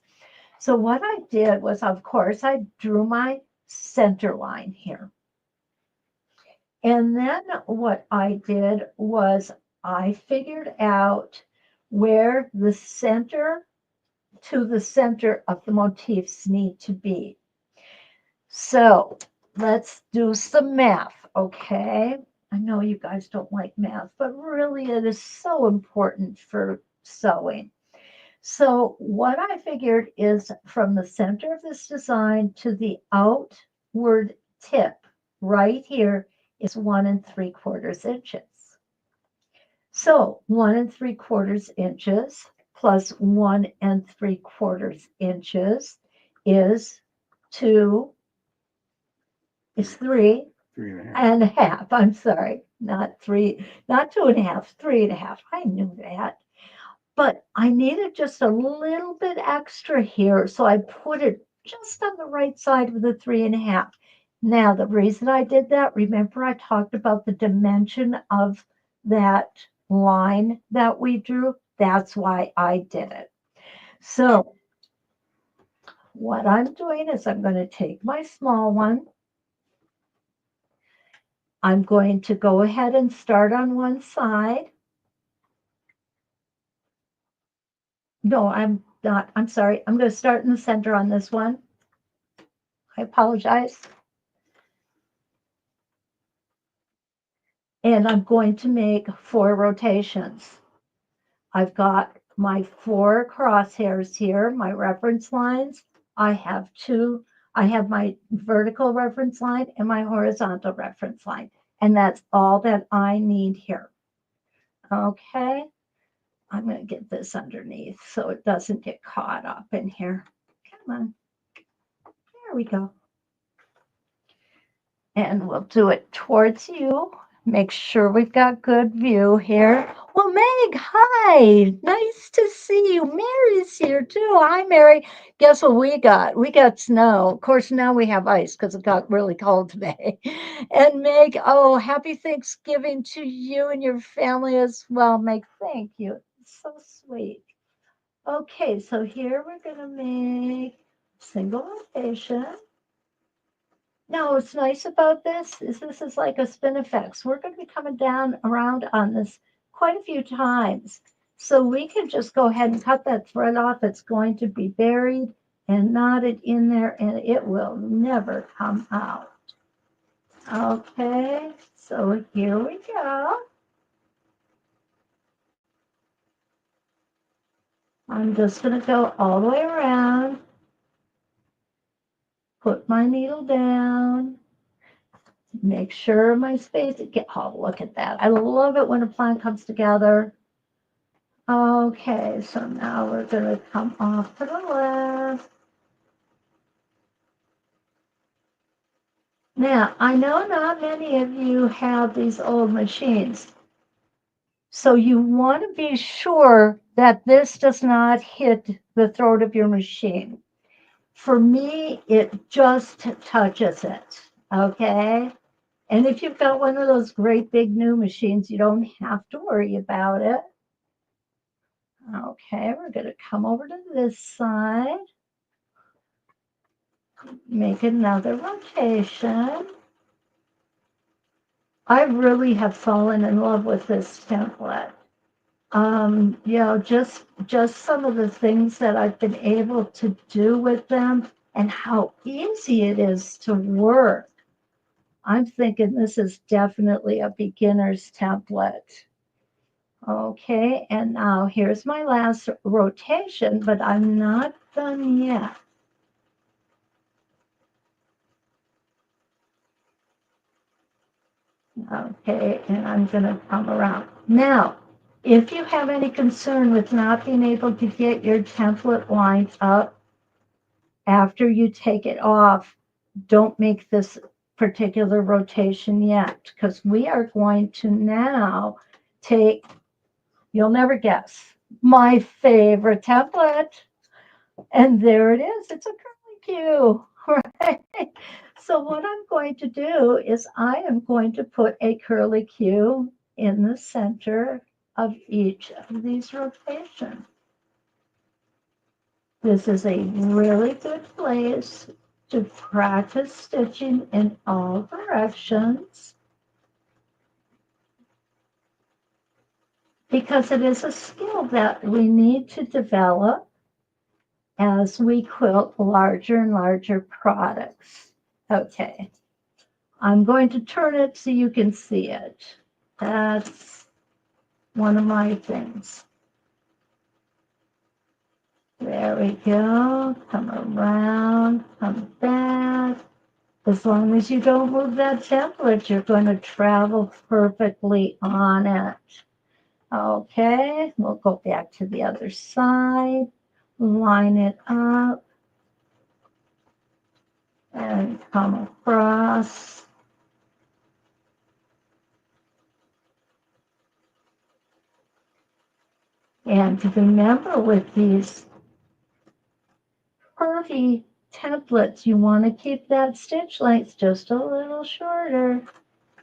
So what I did was, of course, I drew my center line here. And then what I did was I figured out where the center to the center of the motifs need to be. So let's do some math, okay? I know you guys don't like math, but really it is so important for sewing. So what I figured is from the center of this design to the outward tip right here is 1 3/4 inches. So 1 3/4 inches plus 1 3/4 inches is 2 is 3 and a half. I'm sorry, not three, not 2.5, 3.5. I knew that. But I needed just a little bit extra here. So I put it just on the right side of the 3.5. Now, the reason I did that, remember I talked about the dimension of that line that we drew? That's why I did it. So what I'm doing is I'm going to take my small one. I'm going to go ahead and start on one side. No, I'm not. I'm sorry. I'm going to start in the center on this one. I apologize. And I'm going to make 4 rotations. I've got my 4 crosshairs here, my reference lines. I have my vertical reference line and my horizontal reference line. And that's all that I need here. Okay. I'm going to get this underneath so it doesn't get caught up in here. Come on. There we go. And we'll do it towards you. Make sure we've got good view here. Well, Meg, hi. Nice to see you. Mary's here too. Hi, Mary. Guess what we got? We got snow. Of course, now we have ice because it got really cold today. And Meg, oh, happy Thanksgiving to you and your family as well. Meg, thank you. It's so sweet. Okay, so here we're going to make single rotation. Now, what's nice about this is like a spin effect. So we're going to be coming down around on this quite a few times. So we can just go ahead and cut that thread off. It's going to be buried and knotted in there and it will never come out. Okay, so here we go. I'm just going to go all the way around, put my needle down, make sure my space, oh, look at that. I love it when a plan comes together. Okay, so now we're going to come off to the left. Now, I know not many of you have these old machines, so you want to be sure that this does not hit the throat of your machine. For me, it just touches it, okay? And if you've got one of those great big new machines, you don't have to worry about it. Okay, we're going to come over to this side. Make another rotation. I really have fallen in love with this template. Just some of the things that I've been able to do with them and how easy it is to work. I'm thinking this is definitely a beginner's template. Okay, and now here's my last rotation, but I'm not done yet. Okay, and I'm going to come around. Now, if you have any concern with not being able to get your template lined up after you take it off, don't make this particular rotation yet, because we are going to now take, you'll never guess, my favorite template. And there it is. It's a curly Q, right? So what I'm going to do is I am going to put a curly Q in the center of each of these rotations. This is a really good place to practice stitching in all directions because it is a skill that we need to develop as we quilt larger and larger products. Okay, I'm going to turn it so you can see it. That's one of my things. There we go. Come around, come back. As long as you don't move that template, you're going to travel perfectly on it. Okay, we'll go back to the other side, line it up, and come across. And remember, with these curvy templates, you want to keep that stitch length just a little shorter.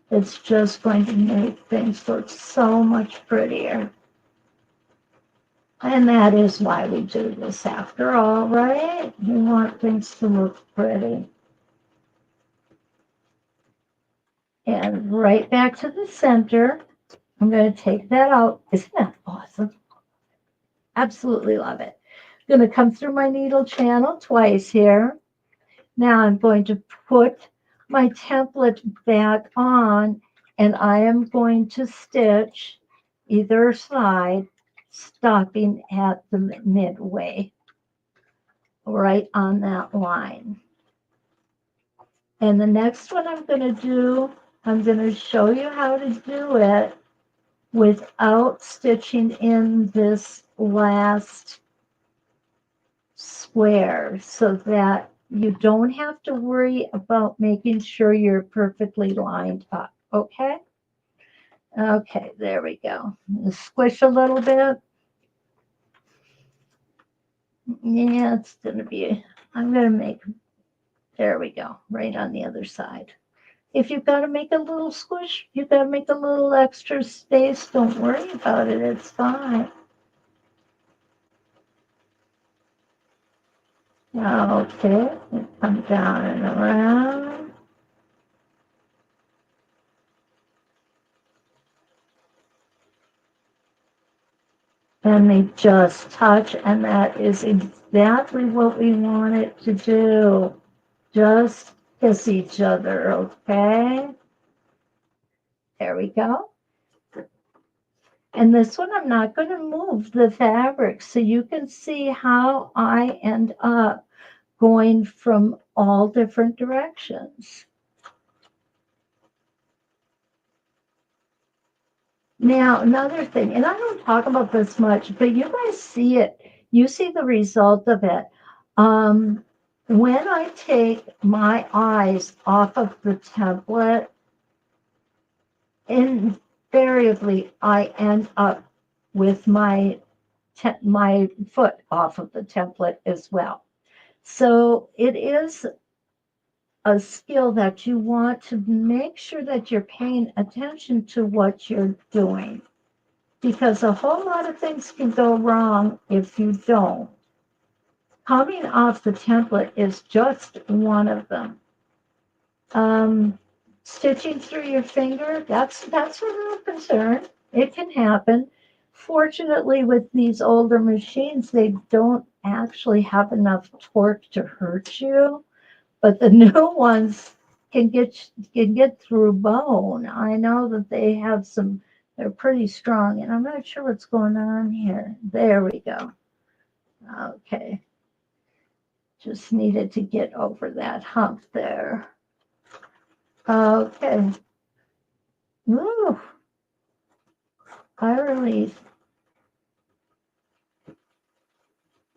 It's just going to make things look so much prettier. And that is why we do this after all, right? We want things to look pretty. And right back to the center. I'm going to take that out. Isn't that awesome? Absolutely love it. I'm going to come through my needle channel twice here. Now I'm going to put my template back on and I am going to stitch either side, stopping at the midway, right on that line. And the next one I'm going to do, I'm going to show you how to do it without stitching in this last square so that you don't have to worry about making sure you're perfectly lined up, okay? Okay, there we go. Squish a little bit. Yeah, it's gonna be, I'm gonna make, there we go, right on the other side. If you've got to make a little squish, you've got to make a little extra space. Don't worry about it. It's fine. Okay, come down and around. And they just touch, and that is exactly what we want it to do. Just kiss each other, okay? There we go. And this one, I'm not going to move the fabric, so you can see how I end up going from all different directions. Now, another thing, and I don't talk about this much, but you guys see it. You see the result of it. Um, when I take my eyes off of the template, invariably I end up with my foot off of the template as well. So it is a skill that you want to make sure that you're paying attention to what you're doing, because a whole lot of things can go wrong if you don't. Coming off the template is just one of them. Um, Stitching through your finger, that's a real concern. It can happen. Fortunately, with these older machines, they don't actually have enough torque to hurt you, but the new ones can get through bone. I know that they have some. They're pretty strong, and I'm not sure what's going on here. There we go. Okay, just needed to get over that hump there. Okay. Woo, I relief.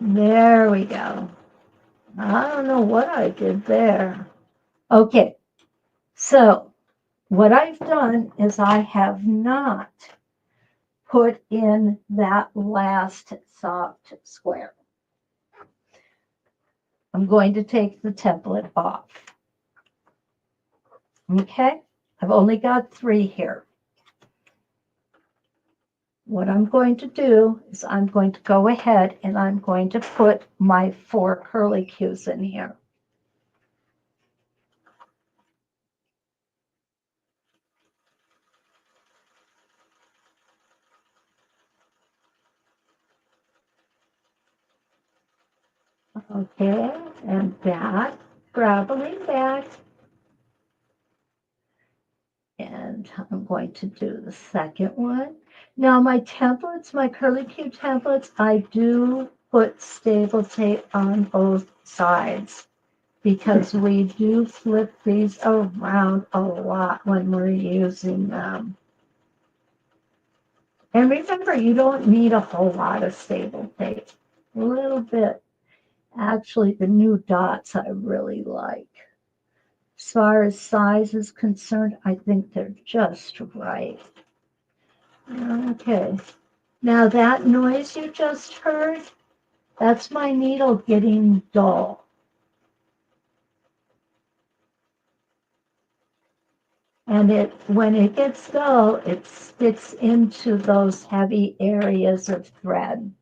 There we go. I don't know what I did there. Okay, so what I've done is I have not put in that last soft square. I'm going to take the template off. Okay, I've only got 3 here. What I'm going to do is I'm going to go ahead and I'm going to put my 4 curly cues in here. Okay, and back, traveling back. And I'm going to do the second one. Now my templates, my curly cue templates, I do put staple tape on both sides because we do flip these around a lot when we're using them. And remember, you don't need a whole lot of staple tape. A little bit. Actually, the new dots I really like. As far as size is concerned, I think they're just right. Okay. Now that noise you just heard, that's my needle getting dull. And when it gets dull, it sticks into those heavy areas of thread.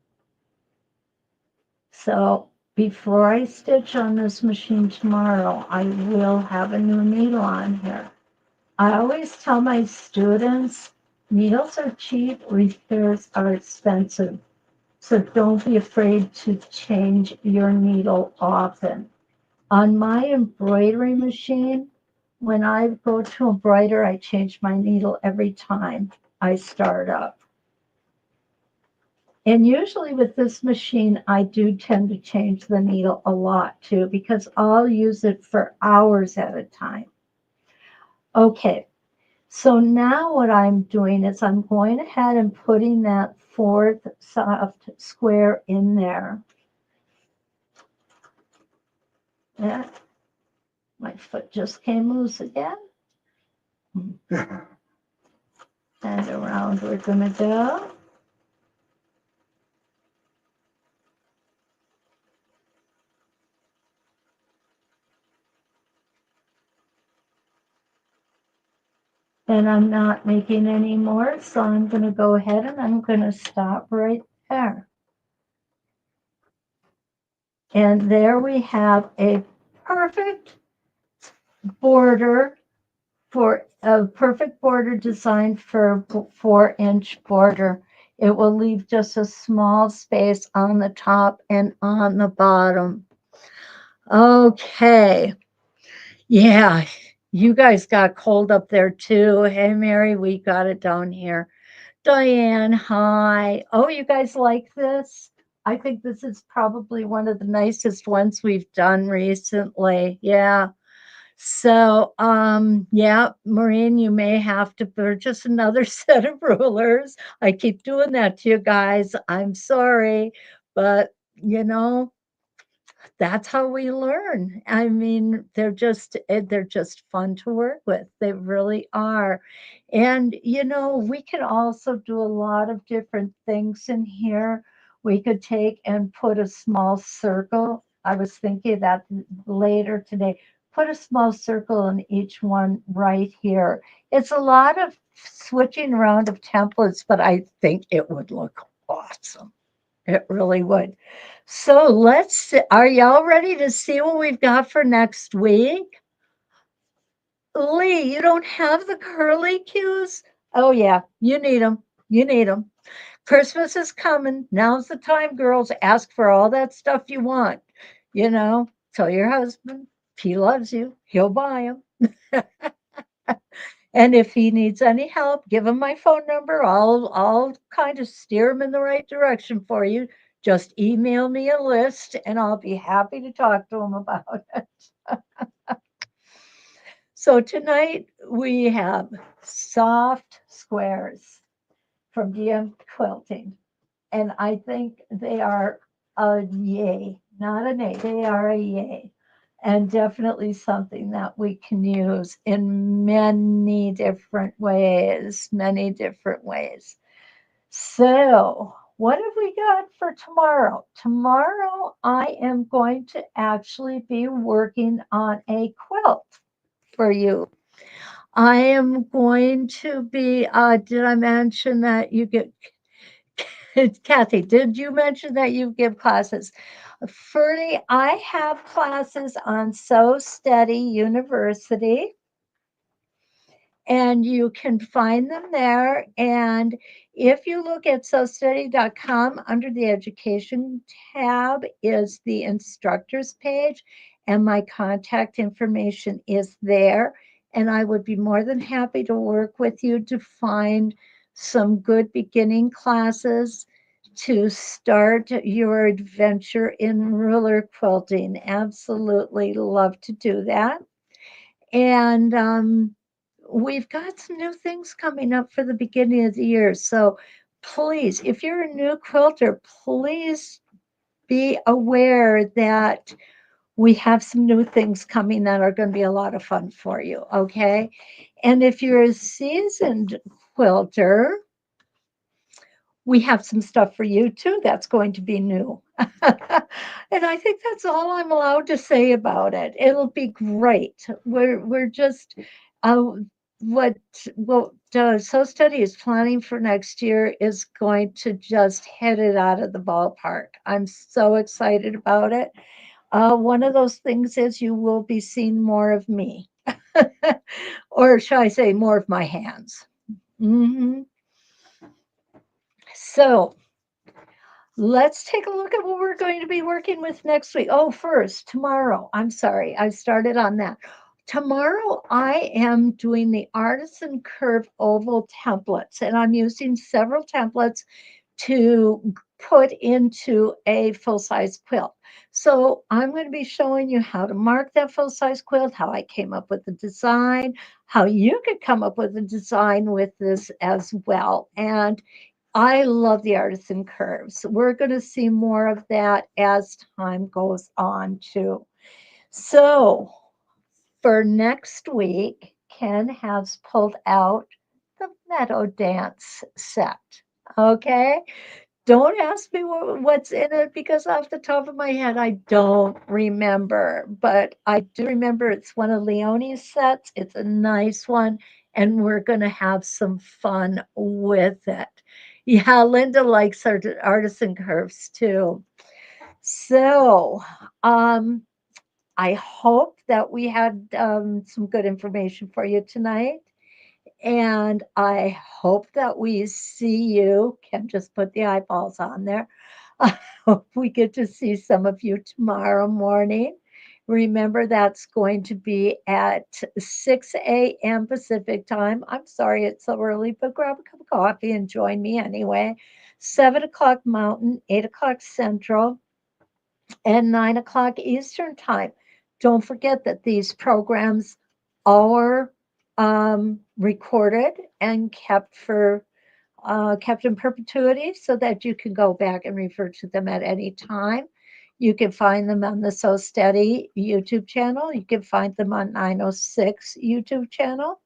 So before I stitch on this machine tomorrow, I will have a new needle on here. I always tell my students, needles are cheap, repairs are expensive. So don't be afraid to change your needle often. On my embroidery machine, when I go to embroider, I change my needle every time I start up. And usually with this machine, I do tend to change the needle a lot too, because I'll use it for hours at a time. Okay, so now what I'm doing is I'm going ahead and putting that 4th soft square in there. Yeah, my foot just came loose again. And around we're gonna go. And I'm not making any more, so I'm gonna go ahead and I'm gonna stop right there. And there we have a perfect border for a perfect border designed for 4-inch border. It will leave just a small space on the top and on the bottom. Okay. Yeah, you guys got cold up there too. Hey, Mary, we got it down here. Diane, hi. Oh, you guys like this? I think this is probably one of the nicest ones we've done recently. Yeah. So, yeah, Maureen, you may have to purchase another set of rulers. I keep doing that to you guys. I'm sorry, but you know, that's how we learn. I mean, they're just fun to work with. They really are. And you know, we can also do a lot of different things in here. We could take and put a small circle. I was thinking that later today. Put a small circle in each one right here. It's a lot of switching around of templates, but I think it would look awesome. It really would. So are y'all ready to see what we've got for next week? Lee, you don't have the curly cues? Oh, yeah, you need them. You need them. Christmas is coming. Now's the time, girls. Ask for all that stuff you want. You know, tell your husband if he loves you, he'll buy them. And if he needs any help, give him my phone number. I'll kind of steer him in the right direction for you. Just email me a list and I'll be happy to talk to him about it. So tonight we have soft squares from DM Quilting. And I think they are a yay, not an A. They are a yay. And definitely something that we can use in many different ways, many different ways. So, what have we got for tomorrow? Tomorrow, I am going to actually be working on a quilt for you. I am going to be, did I mention that you get Kathy, did you mention that you give classes? Ferdy, I have classes on So Steady University, and you can find them there. And if you look at sosteady.com under the education tab is the instructors page, and my contact information is there. And I would be more than happy to work with you to find some good beginning classes to start your adventure in ruler quilting. Absolutely love to do that. And we've got some new things coming up for the beginning of the year. So please, if you're a new quilter, please be aware that we have some new things coming that are going to be a lot of fun for you. Okay. And if you're a seasoned quilter, we have some stuff for you too that's going to be new. And I think that's all I'm allowed to say about it. It'll be great. We're just uh, what So Study is planning for next year is going to just hit it out of the ballpark. I'm so excited about it. One of those things is you will be seeing more of me, or shall I say, more of my hands. Hmm. So let's take a look at what we're going to be working with next week. Oh, first, tomorrow. I'm sorry, I started on that. Tomorrow, I am doing the Artisan Curve Oval templates, and I'm using several templates to put into a full size quilt. So, I'm going to be showing you how to mark that full size quilt, how I came up with the design, how you could come up with a design with this as well. And I love the artisan curves. We're going to see more of that as time goes on, too. So, for next week, Ken has pulled out the Meadow Dance set. Okay. Don't ask me what's in it because off the top of my head, I don't remember. But I do remember it's one of Leonie's sets. It's a nice one, and we're going to have some fun with it. Yeah, Linda likes artisan curves too. So, um, I hope that we had some good information for you tonight. And I hope that we see you. Kim just put the eyeballs on there. I hope we get to see some of you tomorrow morning. Remember, that's going to be at 6 a.m. Pacific time. I'm sorry it's so early, but grab a cup of coffee and join me anyway. 7 o'clock Mountain, 8 o'clock Central, and 9 o'clock Eastern time. Don't forget that these programs are recorded and kept in perpetuity so that you can go back and refer to them at any time. You can find them on the So Steady YouTube channel. You can find them on 906 YouTube channel.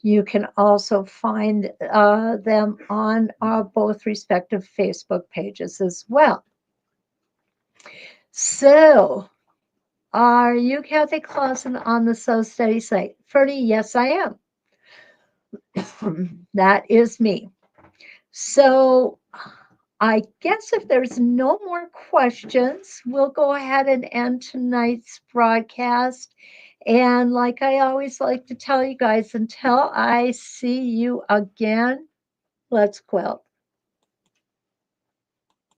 You can also find them on both respective Facebook pages as well. So, are you Kathy Clausen on the So Steady site? Ferdy, yes, I am. That is me. So I guess if there's no more questions, we'll go ahead and end tonight's broadcast. And like I always like to tell you guys, until I see you again, let's quilt.